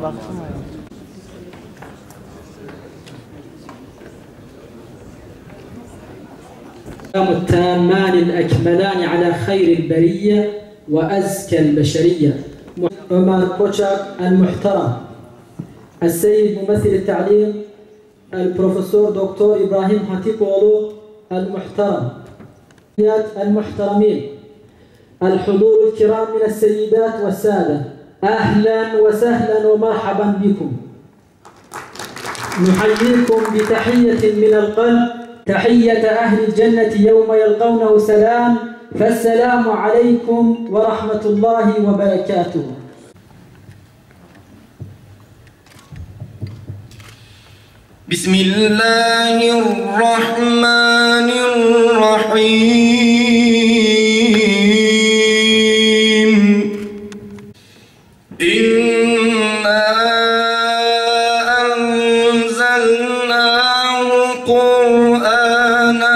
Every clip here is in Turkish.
Baksana ya. التامان الأكملان على خير البرية وأزكى البشرية. عمر كوشك المحترم، السيد ممثل التعليم البروفيسور دكتور إبراهيم هاتيبولو المحترم، المحترمين، الحضور الكرام من السيدات والسادة، أهلا وسهلا ومرحبا بكم. نحييكم بتحية من القلب، تحية أهل الجنة يوم يلقونه سلام، فالسلام عليكم ورحمة الله وبركاته. بسم الله الرحمن الرحيم. إنا أنزلناه قرآنا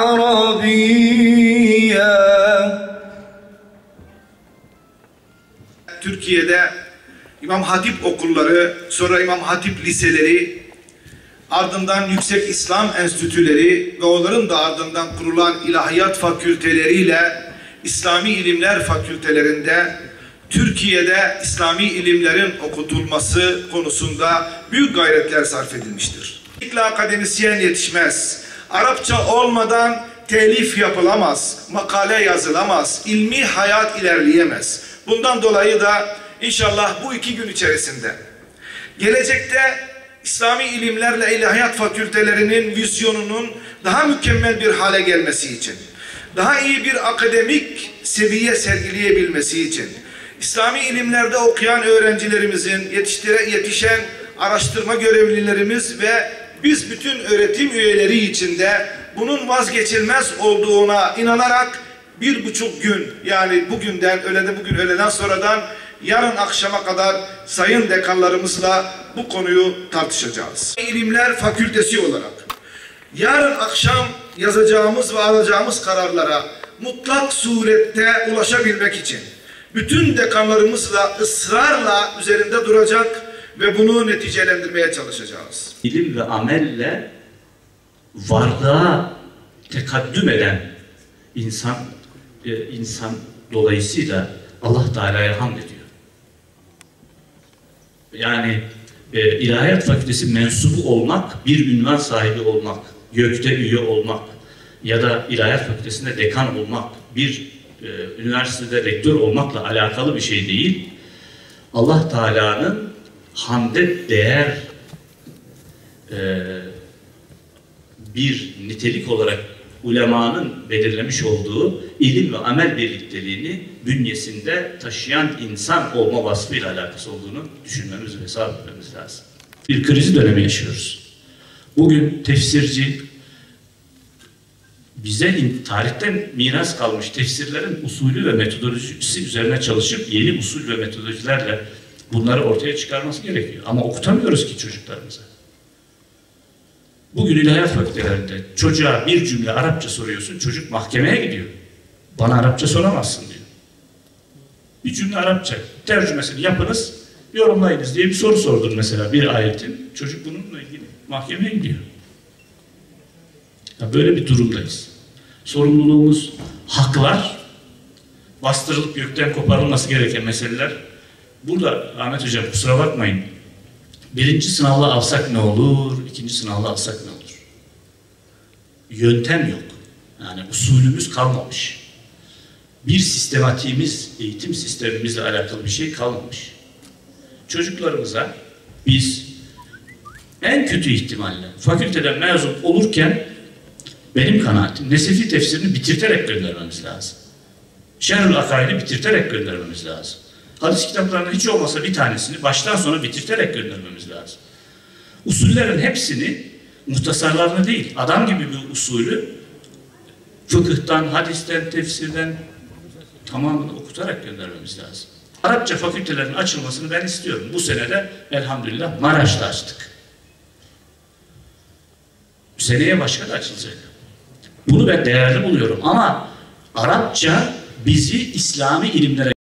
عربيا. Türkiye'de İmam Hatip okulları, sonra İmam Hatip liseleri, ardından Yüksek İslam Enstitüleri ve onların da ardından kurulan ilahiyat fakülteleriyle İslami İlimler Fakültelerinde Türkiye'de İslami ilimlerin okutulması konusunda büyük gayretler sarf edilmiştir. Akademisyen yetişmez. Arapça olmadan telif yapılamaz, makale yazılamaz, ilmi hayat ilerleyemez. Bundan dolayı da inşallah bu 2 gün içerisinde gelecekte İslami ilimlerle ilahiyat fakültelerinin vizyonunun daha mükemmel bir hale gelmesi için, daha iyi bir akademik seviye sergileyebilmesi için, İslami ilimlerde okuyan öğrencilerimizin, yetişen araştırma görevlilerimiz ve biz bütün öğretim üyeleri için de bunun vazgeçilmez olduğuna inanarak 1,5 gün, yani bugün öğleden sonradan yarın akşama kadar sayın dekanlarımızla bu konuyu tartışacağız. İlimler Fakültesi olarak yarın akşam yazacağımız ve alacağımız kararlara mutlak surette ulaşabilmek için bütün dekanlarımızla ısrarla üzerinde duracak ve bunu neticelendirmeye çalışacağız. İlim ve amelle varlığa tekaddüm eden insan dolayısıyla Allah Teala'ya hamd ediyor. Yani İlahiyat Fakültesi mensubu olmak, bir ünvan sahibi olmak, YÖK'te üye olmak ya da İlahiyat Fakültesi'nde dekan olmak, bir üniversitede rektör olmakla alakalı bir şey değil. Allah Teala'nın hamde değer bir nitelik olarak ulemanın belirlemiş olduğu ilim ve amel birlikteliğini bünyesinde taşıyan insan olma vasfıyla alakası olduğunu düşünmemiz ve hesap etmemiz lazım. Bir krizi dönemi yaşıyoruz. Bugün tefsirci, bize tarihten miras kalmış tefsirlerin usulü ve metodolojisi üzerine çalışıp yeni usul ve metodolojilerle bunları ortaya çıkarması gerekiyor. Ama okutamıyoruz ki çocuklarımıza. Bugün ilahiyat fakültelerinde çocuğa bir cümle Arapça soruyorsun, çocuk mahkemeye gidiyor. Bana Arapça soramazsın diyor. Bir cümle Arapça, tercümesini yapınız, yorumlayınız diye bir soru sordun mesela bir ayetin. Çocuk bununla ilgili mahkemeye gidiyor. Ya böyle bir durumdayız. Sorumluluğumuz, haklar, bastırılıp gökten koparılması gereken meseleler. Burada Ahmet Hocam kusura bakmayın. Birinci sınavla alsak ne olur, ikinci sınavla alsak ne olur? Yöntem yok. Yani usulümüz kalmamış. Bir sistematiğimiz, eğitim sistemimizle alakalı bir şey kalmamış. Çocuklarımıza biz en kötü ihtimalle fakülteden mezun olurken benim kanaatim Nesefi tefsirini bitirterek göndermemiz lazım. Şerhül Akaid'i bitirterek göndermemiz lazım. Hadis kitaplarının hiç olmasa bir tanesini baştan sona bitirterek göndermemiz lazım. Usullerin hepsini, muhtasarlarını değil, adam gibi bir usulü fıkıhtan, hadisten, tefsirden tamamını okutarak göndermemiz lazım. Arapça fakültelerin açılmasını ben istiyorum. Bu senede elhamdülillah Maraş'ta açtık. Seneye başka da açılacak. Bunu ben değerli buluyorum ama Arapça bizi İslami ilimlere